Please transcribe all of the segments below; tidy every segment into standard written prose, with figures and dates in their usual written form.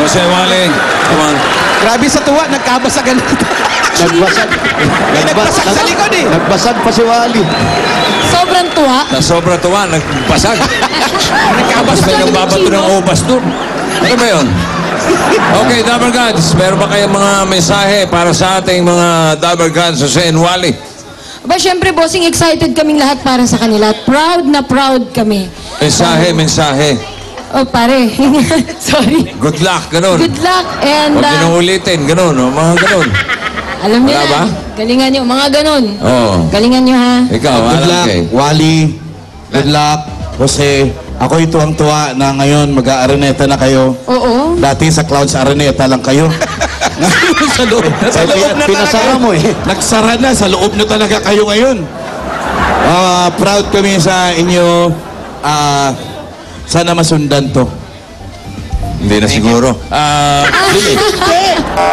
Jose Wally. Come on. Grabe sa tuwa, nagkabasagan na ito. Nagbasag. May nagbasag sa likod eh. Nagbasag pa si Wally. Sobrang tuwa. Sa sobra tuwa, nagpasag. Tapos Nagkabasag. may nagbabato ng ubas doon. Ano ba yun? Okay, Dabber Gods, meron ba kayong mga mensahe para sa ating mga Dabber Gods, Jose and Wally? Ba, syempre, bossing, excited kaming lahat para sa kanila. Proud na proud kami. Mensahe. Oh, pare. Sorry. Good luck, ganun. Good luck and... Huwag nyo ulitin, ganun, o, mga ganun. alam niyo Wala na. ba? Galingan niyo. Mga ganun. Oo. Galingan niyo, ha? Ikaw, Good alam luck, kay. Wally. Good luck, Jose. Ako'y tuwang-tuwa na ngayon mag-aaraneta na kayo. Oo. Dati sa Clouds Araneta lang kayo. Sa loob. Sa loob na Pinasara talaga. mo eh. Nagsara na, sa loob na talaga kayo ngayon. Proud kami sa inyo. Sana masundan to. Hindi na siguro.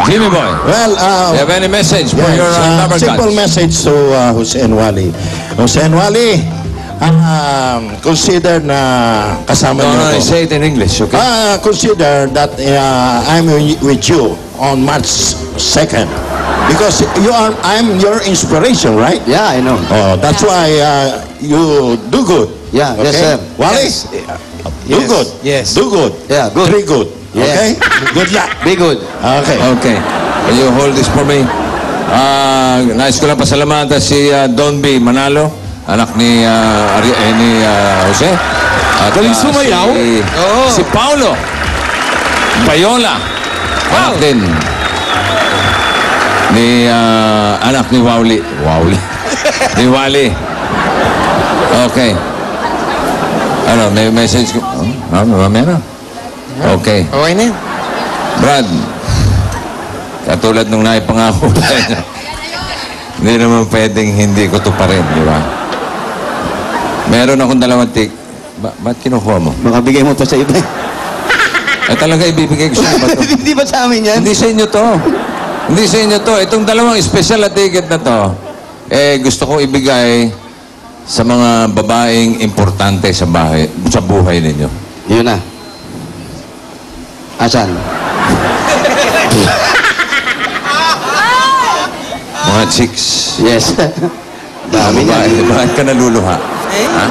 Jimmy Boy, Well, you have any message for yes, your Dabber simple Gods? message to Jose and Wally. Jose and Wally, consider na kasama No, niyo no, ako. say it in English, okay? Consider that I'm with you on March 2nd. Because I'm your inspiration, right? Yeah, I know. Oh, that's why you do good. Yeah, yes, sir. Wally, do Yes. good. Yes. Do good. Yeah, good. Very good. Yes. Okay? Good luck. Be good. Okay. Okay. Can you hold this for me? Nais ko lang pasalamatan si Don B. Manalo, anak ni Jose. At Galing sumayaw. Si Paulo Bayola. Anak din ni anak ni Wally. Ni Wally. Okay. Ano, may message ko? Meron? Okay. Okay na yun. Brad, katulad nung naipangako hindi naman pwedeng hindi ko to pa rin, di ba? Meron akong 2 tik. Ba't kinukuha mo? Makabigay mo pa sa iba. Talaga ibibigay ko sa iba to. Hindi ba sa amin yan? Hindi sa inyo to. Hindi sa inyo to. Itong 2 special na ticket na to, gusto kong ibigay sa mga babaeng importante sa buhay ninyo. Yun na. Asan? Mga chicks. Yes. Dami Dami babae. niya. Bakit ka naluluha? Ha?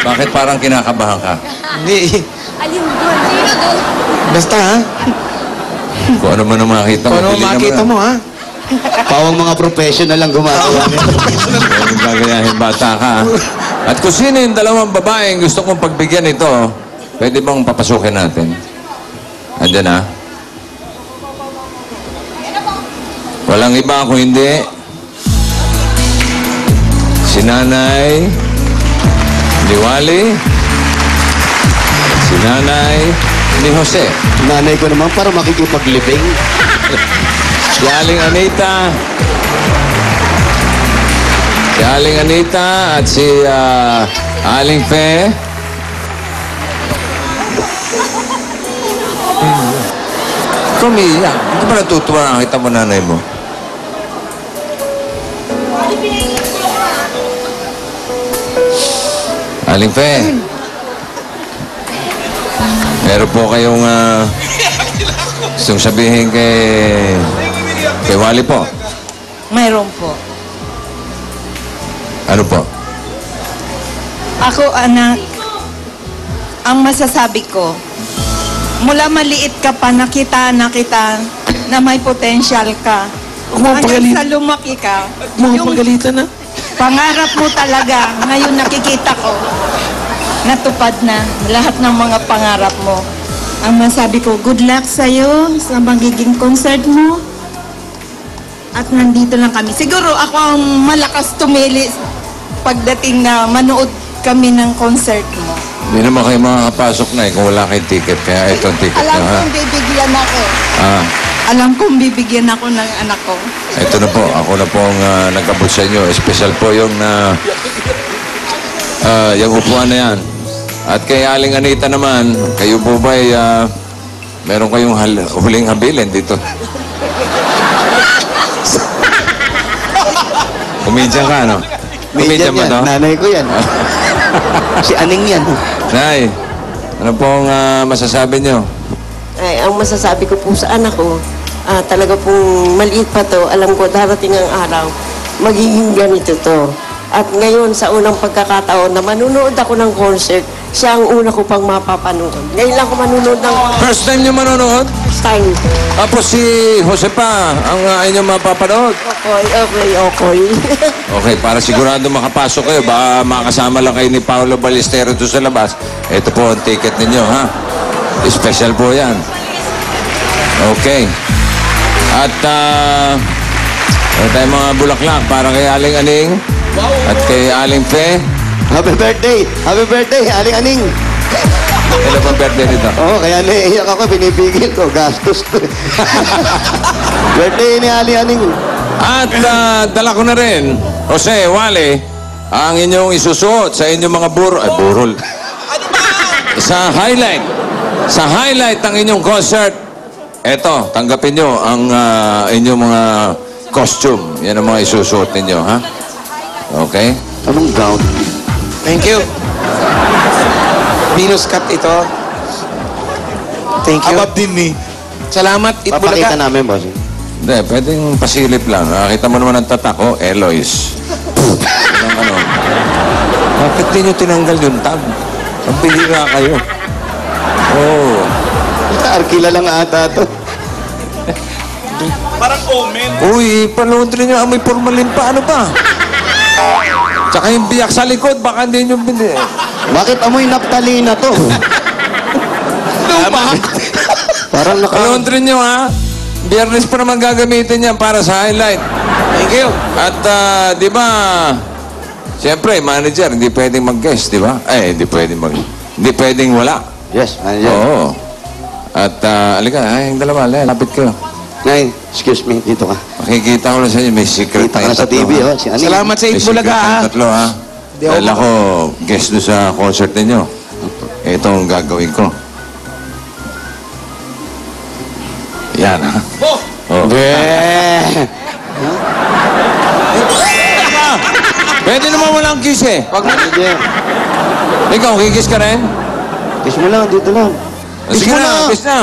Bakit parang kinakabahan ka? Hindi. Alin doon? Sino doon? Basta ha. Kung ano man ang makita mo. Kung ano pili makita naman. mo ha. Pawang mga professional lang gumagawa. Huwag gagayahin bata ka. Ha? At kung sino yung 2 babaeng gusto kong pagbigyan ito, pwede bang papasukin natin? Andyan ha? Walang iba kung hindi. Si Nanay ni Wally. Si Nanay ni Jose. Nanay ko naman para makikipaglibing. Si Aling Anita. Si Aling Anita at si Aling Fe. Kumiyak. Hindi ba natutuwa nakita mo nanay mo? Aling Fe. Meron po kayong gustong sabihin kay Wally po. Mayroon po. Ano po? Ako, anak, ang masasabi ko, mula maliit ka pa, nakita na kita na may potential ka. Hanggang sa lumaki ka, yung Pagalitan na. pangarap mo talaga, ngayon nakikita ko, natupad na lahat ng mga pangarap mo. Ang masabi ko, good luck sa'yo sa magiging concert mo. At nandito lang kami. Siguro ako ang malakas tumili pagdating na manood kami ng concert mo. Hindi naman kayo makakapasok na kung wala kayong ticket. Kaya ito ang ticket Alam nyo, ha? kong bibigyan ako. Alam kong bibigyan ako ng anak ko. Ito na po. Ako na po ang nagkabot sa inyo. Special po yung yung upuan na yan. At kay Aling Anita naman, kayo po ba ay meron kayong huling habilin dito? Comedian ka, no? Comedian ba to? Nanay ko yan. Si Aning yan. Nay, ano pong masasabi nyo? ay, ang masasabi ko po sa anak ko, talaga pong maliit pa to, alam ko darating ang araw, magiging ganito to. At ngayon, sa unang pagkakataon na manunood ako ng concert, siya ang una ko pang mapapanood. Ngayon lang ako manunood ng First time nyo manonood? time. Tapos si Jose pa ang inyong mapapanood. Okay. Okay, para sigurado makapasok kayo, baka makasama lang kayo ni Paolo Ballesteros doon sa labas. Ito po ang ticket ninyo, ha? Special po yan. Okay. At, meron tayong mga bulaklak para kay Aling Aning at kay Aling Fe. Happy birthday! Happy birthday, Aling Aning! Kailan pang birthday nito? Oo, kaya naiiyak ako, binibigil ko, gastos ko. Birthday ni Aling Aning. At dala ko na rin, Jose, Wale, ang inyong isusuot sa inyong mga burol. Sa highlight. Sa highlight ng inyong concert, eto, tanggapin nyo ang inyong mga costume. Yan ang mga isusuot ninyo, ha? Okay? Anong gown? Thank you. Venus cut ito. Thank you. Abab din ni. Salamat, Papakita Itbulaga. namin, boss. Hindi, pwedeng pasilip lang. Nakita mo naman ang tatak ko, Eloise. Ano? Bakit di nyo tinanggal yung tag? Ang bihira kayo. Oh. Arkila lang ata to. Parang omen. Uy, panood rin nyo, amoy formalin pa. Ano ba? Tsaka yung biyak sa likod, baka hindi nyo bindi. Bakit amoy naptalina to? Parang Panood rin nyo, ha? Biyernes pa naman gagamitin yan para sa highlight. Thank you. At, di ba, siyempre, manager, hindi pwedeng mag-guest, di ba? Hindi pwedeng wala. Yes, manager. Oo. At, alika, yung dalawa, lapit kayo. Nay, excuse me, dito ka. Makikita ko na sa inyo, may secret Kita ka na sa tatlo, TV, ha? oh. Si Aning. Salamat sa May secret Itbulaga, ha? tayong tatlo, ha? Di ako Dahil ako, guest doon sa concert ninyo. Ito ang gagawin ko. Yan, ha? Oh. Pwede naman walang kiss, eh. Wag na. Manager, Ikaw, kikis ka rin? kiss mo lang, dito lang. Sige mo na, na. kiss na.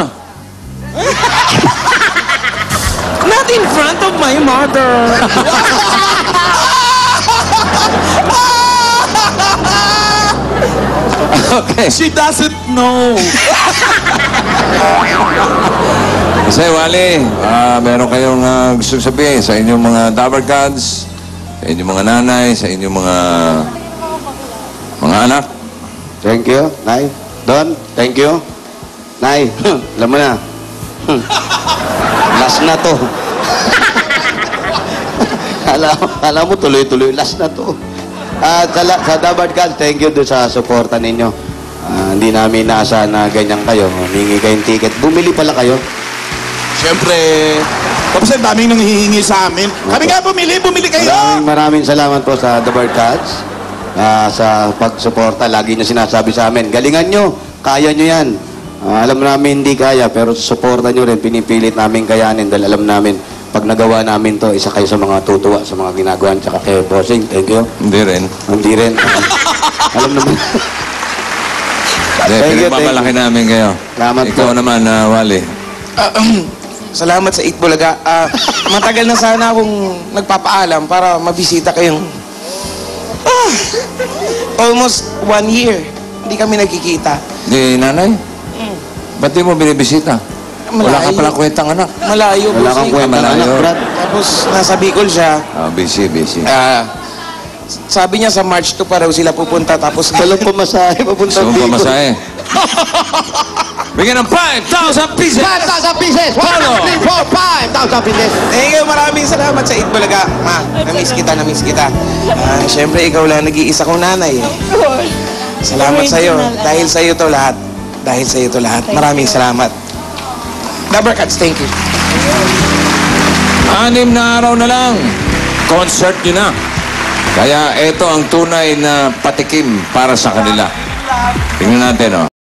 Not in front of my mother. Okay. She doesn't know. Kasi, Wally, meron kayong gusto sabihin sa inyong mga Dabber Gods, sa inyong mga nanay, sa inyong mga anak. Thank you, Nay. Don, thank you. Nay, alam mo na. Last na to. Alam mo, tuloy-tuloy, last na to. Sa Dabard Gods, thank you doon sa suporta ninyo. Hindi namin naasahan na ganyan kayo. Humingi kayong ticket. Bumili pala kayo. Siyempre, tapos ang daming nanghihingi sa amin. Kami nga bumili kayo! Maraming salamat po sa Dabard Gods. Sa pagsuporta, lagi nyo sinasabi sa amin, galingan nyo, kaya nyo yan. Alam namin hindi kaya, pero suporta nyo rin, pinipilit namin kayanin dahil alam namin, pag nagawa namin to, isa kayo sa mga tutuwa sa mga ginagawa, tsaka kay Bossing, thank you. Hindi rin. Hindi rin. Alam naman. Hindi, pinagmamalaki namin kayo. Salamat Ikaw po. naman, Wally. Salamat sa Itbulaga. Matagal na sana akong nagpapaalam para mabisita kayong... almost 1 year. Hindi kami nagkikita. Di, nanay? Ba't di mo binibisita? Wala ka Malayo. palang kwentang anak. Malayo, Wala kang bossing. kwenta ng malayo. anak, Brad. Tapos nasa Bicol siya. Busy. Sabi niya sa March 2 pa raw sila pupunta. Tapos Walang pamasahe, papunta Gusto mo Bicol. pamasahe? Bigyan ng 5,000 pieces! 5,000 pieces! 1, 2, 3, 4, 5,000 pieces! thank you, maraming salamat sa Itbulaga. Ma, namiss kita. Siyempre, ikaw lang nag-iisa kong nanay. Salamat sa'yo. Dahil sa'yo to lahat. Maraming salamat. Dabber Cats, thank you. 6 na araw na lang. Concert nyo na. Kaya ito ang tunay na patikim para sa kanila. Tingnan natin, oh.